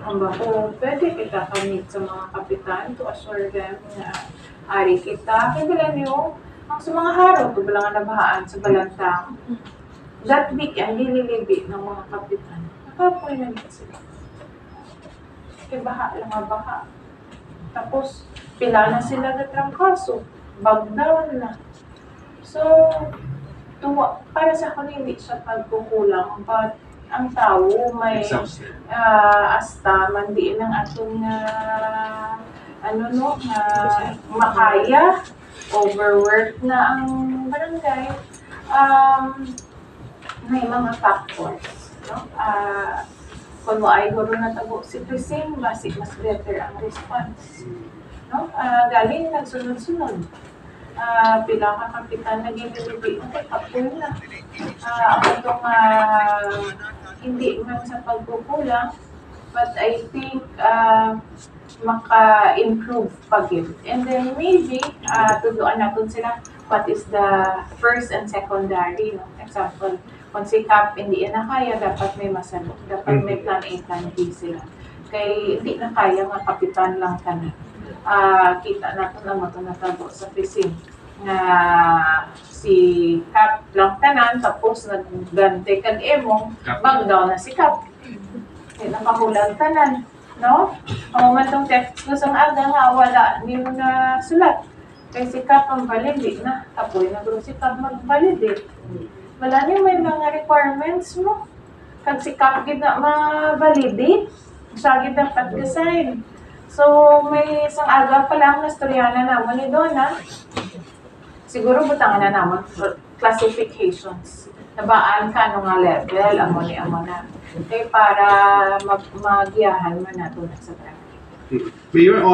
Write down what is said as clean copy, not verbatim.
kumbaga, pwede kita kamit sa mga kapitan to assure them na ari kita. Kaya bilang niyo, ang sa mga haro, ito bilang nabahaan sa balantang, that weekend, nililibi ng mga kapitan. Nakapoy na nila sila. Kaya baha lang nga baha. Tapos, pila na sila na trangkaso. Bagdaw na. So, para sa akin, hindi siya pagkukulang. But, ang tao may asta, mandiin ang atong makaya, overwork na ang barangay. May mga factors. No? Kung ay guro na tabo si Prising, mas better ang response. No? Galing nagsunod-sunod. Pila ka kapitan nag-ibig kapoy na. Itong hindi man sa pagkukulang, but I think maka-improve pag-give. And then maybe, tuduan natin sila what is the first and secondary. No? Example, kung si Cap hindi na kaya, dapat may masalo. Dapat may plan A, plan B sila. Kaya hindi na kaya nga kapitan lang ka na. Kita natin lang ito natabo sa Prising na si Cap lang tanan, tapos nagdante kag emong, bagdaw na si Cap. Nakahulang tanan. No? Ang matong text ko sa aga nga, wala, hindi mo na sulat. Kaya si Cap ang validate na. Tapoy na guro si Cap mag-validate. Wala niyo may mga requirements mo. Kag si Cap gid na ma-validate, siya gid dapat design. So, may isang aga pa lang na storyana naman ni Donna. Siguro butangan na naman classifications. Nabaan ka nga level, amo na. Okay, para magiyahan man nato na sa barangay.